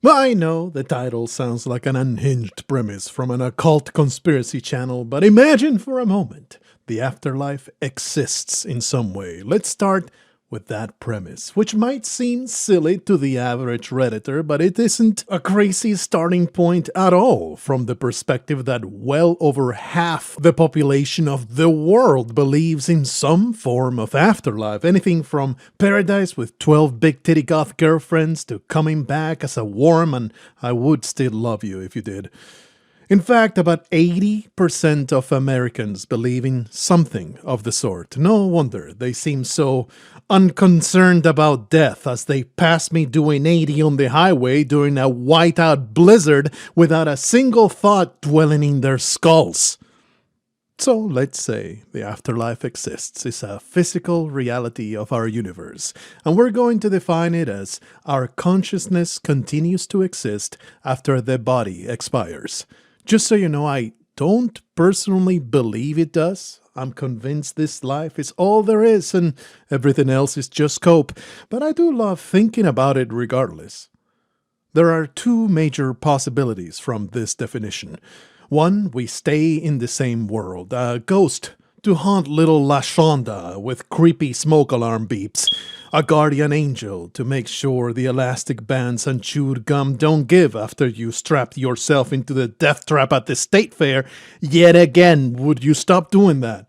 I know the title sounds like an unhinged premise from an occult conspiracy channel, but imagine for a moment the afterlife exists in some way. Let's start with that premise, which might seem silly to the average Redditor, but it isn't a crazy starting point at all from the perspective that well over half the population of the world believes in some form of afterlife. Anything from paradise with 12 big titty goth girlfriends to coming back as a worm and I would still love you if you did. In fact, about 80% of Americans believe in something of the sort. No wonder they seem so unconcerned about death as they pass me doing 80 on the highway during a whiteout blizzard without a single thought dwelling in their skulls. So let's say the afterlife exists, is a physical reality of our universe, and we're going to define it as our consciousness continues to exist after the body expires. Just so you know, I don't personally believe it does. I'm convinced this life is all there is and everything else is just cope, but I do love thinking about it regardless. There are two major possibilities from this definition. One, we stay in the same world, a ghost to haunt little Lashonda with creepy smoke alarm beeps, a guardian angel to make sure the elastic bands and chewed gum don't give after you strapped yourself into the death trap at the state fair. Yet again, would you stop doing that?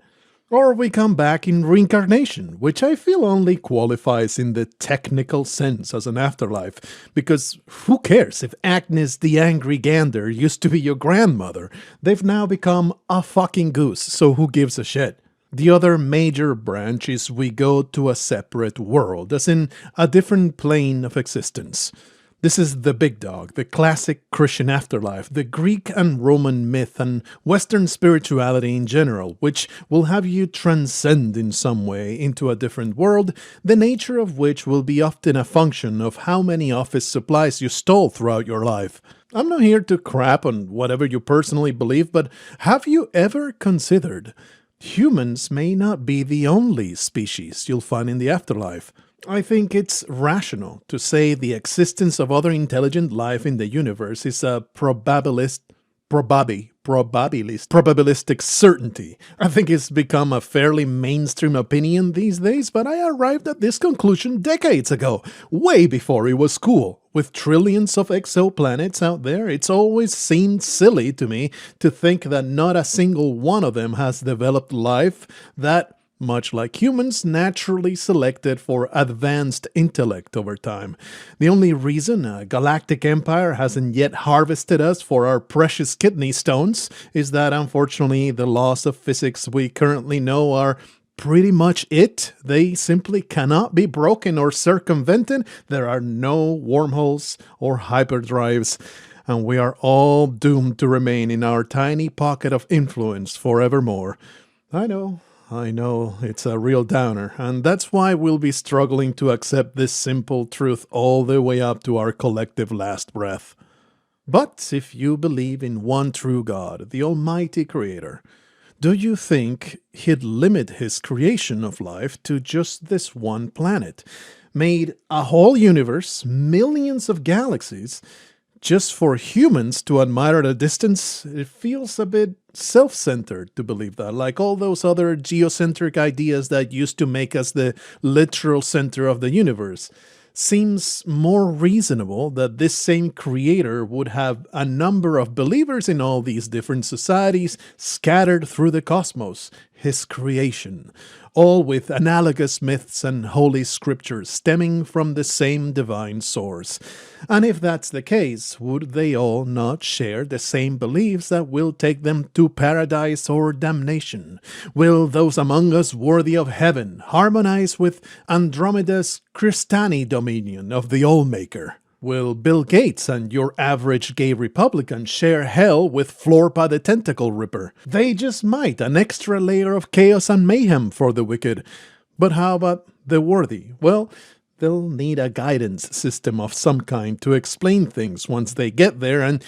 Or we come back in reincarnation, which I feel only qualifies in the technical sense as an afterlife, because who cares if Agnes the Angry Gander used to be your grandmother? They've now become a fucking goose, so who gives a shit? The other major branch is we go to a separate world, as in a different plane of existence. This is the big dog, the classic Christian afterlife, the Greek and Roman myth and Western spirituality in general, which will have you transcend in some way into a different world, the nature of which will be often a function of how many office supplies you stole throughout your life. I'm not here to crap on whatever you personally believe, but have you ever considered humans may not be the only species you'll find in the afterlife? I think it's rational to say the existence of other intelligent life in the universe is a probabilistic certainty. I think it's become a fairly mainstream opinion these days, but I arrived at this conclusion decades ago, way before it was cool. With trillions of exoplanets out there, it's always seemed silly to me to think that not a single one of them has developed life that, much like humans, naturally selected for advanced intellect over time. The only reason a galactic empire hasn't yet harvested us for our precious kidney stones is that, unfortunately, the laws of physics we currently know are pretty much it. They simply cannot be broken or circumvented. There are no wormholes or hyperdrives, and we are all doomed to remain in our tiny pocket of influence forevermore. I know, it's a real downer, and that's why we'll be struggling to accept this simple truth all the way up to our collective last breath. But if you believe in one true God, the Almighty Creator, do you think He'd limit His creation of life to just this one planet? Made a whole universe, millions of galaxies, just for humans to admire at a distance? It feels a bit self-centered to believe that, like all those other geocentric ideas that used to make us the literal center of the universe. Seems more reasonable that this same creator would have a number of believers in all these different societies scattered through the cosmos, his creation, all with analogous myths and holy scriptures stemming from the same divine source. And if that's the case, would they all not share the same beliefs that will take them to paradise or damnation? Will those among us worthy of heaven harmonize with Andromeda's Christani dominion of the Allmaker? Will Bill Gates and your average gay Republican share hell with Florpa the Tentacle Ripper? They just might, an extra layer of chaos and mayhem for the wicked. But how about the worthy? Well, they'll need a guidance system of some kind to explain things once they get there and,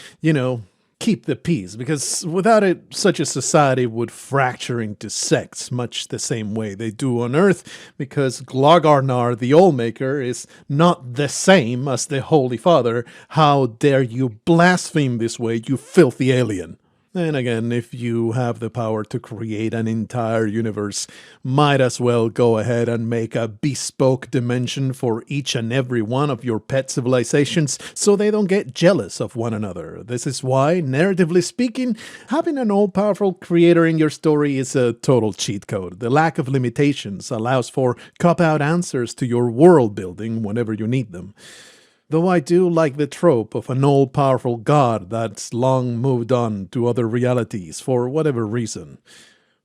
keep the peace, because without it, such a society would fracture into sects, much the same way they do on Earth, because Glogarnar, the Allmaker, is not the same as the Holy Father. How dare you blaspheme this way, you filthy alien? And again, if you have the power to create an entire universe, might as well go ahead and make a bespoke dimension for each and every one of your pet civilizations so they don't get jealous of one another. This is why, narratively speaking, having an all-powerful creator in your story is a total cheat code. The lack of limitations allows for cop-out answers to your world building whenever you need them. Though I do like the trope of an all-powerful god that's long moved on to other realities for whatever reason.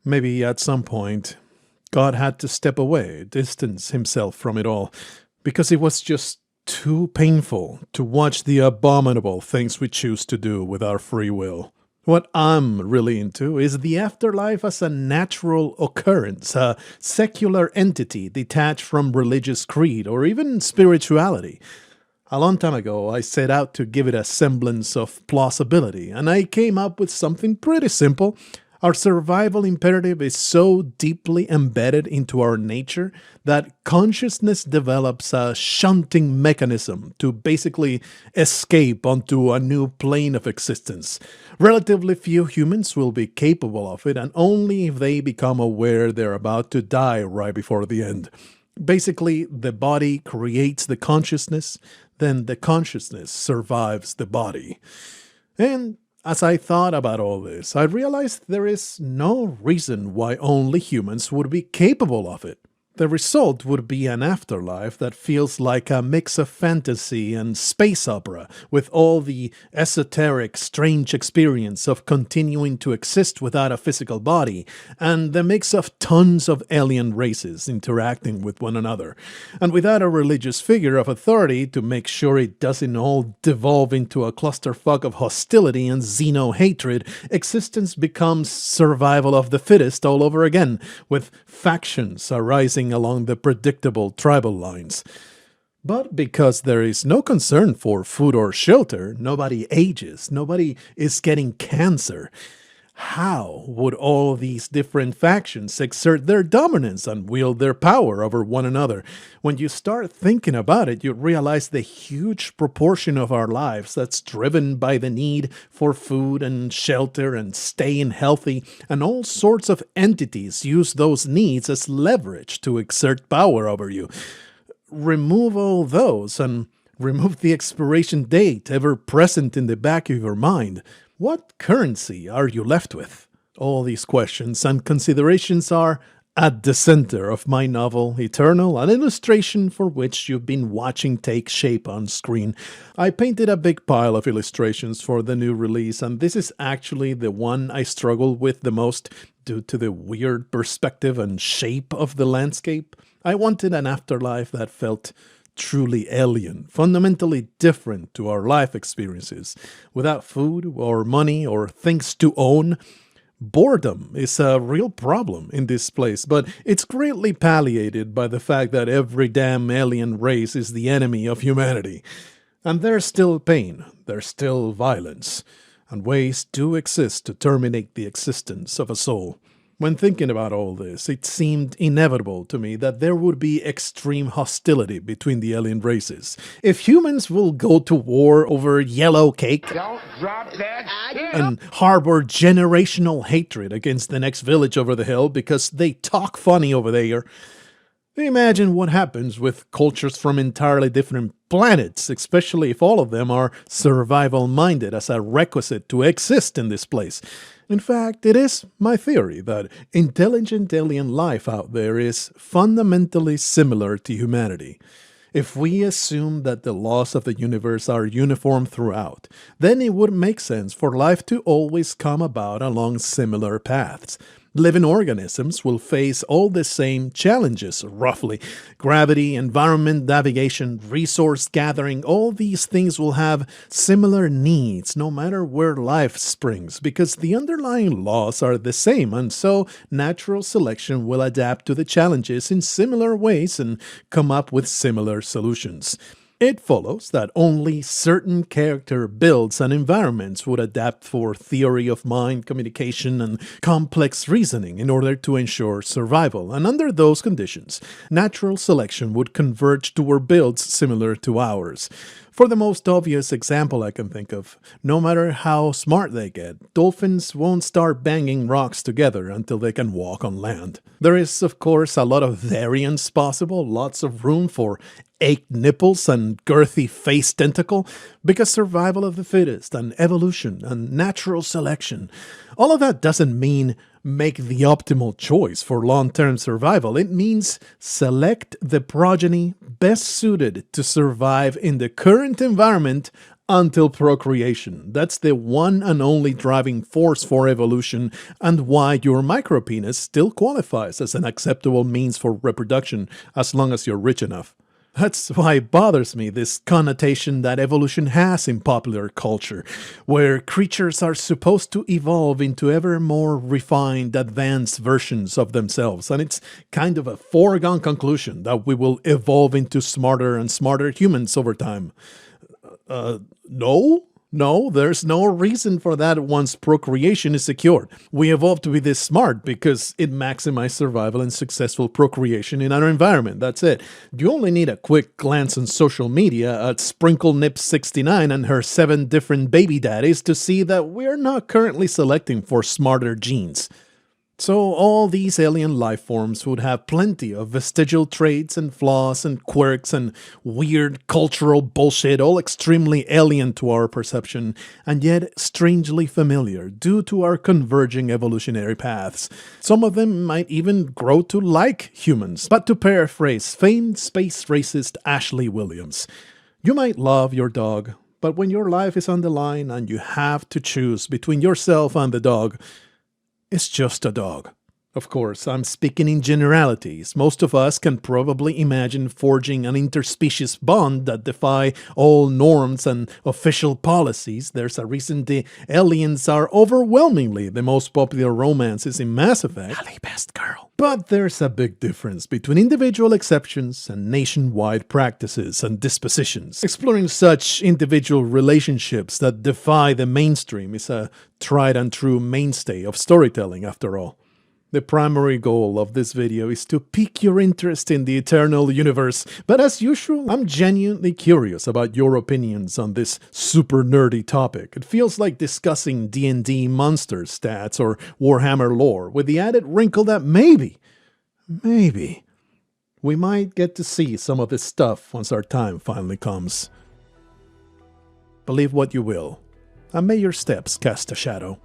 Maybe at some point, God had to step away, distance himself from it all, because it was just too painful to watch the abominable things we choose to do with our free will. What I'm really into is the afterlife as a natural occurrence, a secular entity detached from religious creed or even spirituality. A long time ago, I set out to give it a semblance of plausibility, and I came up with something pretty simple. Our survival imperative is so deeply embedded into our nature that consciousness develops a shunting mechanism to basically escape onto a new plane of existence. Relatively few humans will be capable of it, and only if they become aware they're about to die right before the end. Basically, the body creates the consciousness, then the consciousness survives the body. And as I thought about all this, I realized there is no reason why only humans would be capable of it. The result would be an afterlife that feels like a mix of fantasy and space opera, with all the esoteric, strange experience of continuing to exist without a physical body, and the mix of tons of alien races interacting with one another, and without a religious figure of authority to make sure it doesn't all devolve into a clusterfuck of hostility and xeno-hatred. Existence becomes survival of the fittest all over again, with factions arising along the predictable tribal lines. But because there is no concern for food or shelter, nobody ages, nobody is getting cancer. How would all these different factions exert their dominance and wield their power over one another? When you start thinking about it, you realize the huge proportion of our lives that's driven by the need for food and shelter and staying healthy, and all sorts of entities use those needs as leverage to exert power over you. Remove all those and remove the expiration date ever present in the back of your mind. What currency are you left with? All these questions and considerations are at the center of my novel, Eternal, an illustration for which you've been watching take shape on screen. I painted a big pile of illustrations for the new release, and this is actually the one I struggled with the most due to the weird perspective and shape of the landscape. I wanted an afterlife that felt truly alien, fundamentally different to our life experiences. Without food or money or things to own, boredom is a real problem in this place, but it's greatly palliated by the fact that every damn alien race is the enemy of humanity. And there's still pain, there's still violence, and ways do exist to terminate the existence of a soul. When thinking about all this, it seemed inevitable to me that there would be extreme hostility between the alien races. If humans will go to war over yellow cake and harbor generational hatred against the next village over the hill because they talk funny over there, imagine what happens with cultures from entirely different planets, especially if all of them are survival-minded as a requisite to exist in this place. In fact, it is my theory that intelligent alien life out there is fundamentally similar to humanity. If we assume that the laws of the universe are uniform throughout, then it would make sense for life to always come about along similar paths. Living organisms will face all the same challenges, roughly. Gravity, environment, navigation, resource gathering, all these things will have similar needs no matter where life springs, because the underlying laws are the same, and so natural selection will adapt to the challenges in similar ways and come up with similar solutions. It follows that only certain character builds and environments would adapt for theory of mind, communication, and complex reasoning in order to ensure survival, and under those conditions, natural selection would converge toward builds similar to ours. For the most obvious example I can think of, no matter how smart they get, dolphins won't start banging rocks together until they can walk on land. There is, of course, a lot of variance possible, lots of room for ached nipples and girthy face tentacle, because survival of the fittest and evolution and natural selection, all of that doesn't mean make the optimal choice for long-term survival. It means select the progeny best suited to survive in the current environment until procreation. That's the one and only driving force for evolution, and why your micropenis still qualifies as an acceptable means for reproduction as long as you're rich enough. That's why it bothers me, this connotation that evolution has in popular culture, where creatures are supposed to evolve into ever more refined, advanced versions of themselves, and it's kind of a foregone conclusion that we will evolve into smarter and smarter humans over time. No, there's no reason for that once procreation is secured. We evolved to be this smart because it maximized survival and successful procreation in our environment. That's it. You only need a quick glance on social media at SprinkleNips69 and her 7 different baby daddies to see that we're not currently selecting for smarter genes. So all these alien life forms would have plenty of vestigial traits and flaws and quirks and weird cultural bullshit, all extremely alien to our perception, and yet strangely familiar due to our converging evolutionary paths. Some of them might even grow to like humans. But to paraphrase famed space racist Ashley Williams, you might love your dog, but when your life is on the line and you have to choose between yourself and the dog, it's just a dog. Of course, I'm speaking in generalities. Most of us can probably imagine forging an interspecies bond that defy all norms and official policies. There's a reason the aliens are overwhelmingly the most popular romances in Mass Effect. Ali, best girl. But there's a big difference between individual exceptions and nationwide practices and dispositions. Exploring such individual relationships that defy the mainstream is a tried and true mainstay of storytelling, after all. The primary goal of this video is to pique your interest in the eternal universe, but as usual, I'm genuinely curious about your opinions on this super nerdy topic. It feels like discussing D&D monster stats or Warhammer lore, with the added wrinkle that maybe, we might get to see some of this stuff once our time finally comes. Believe what you will, and may your steps cast a shadow.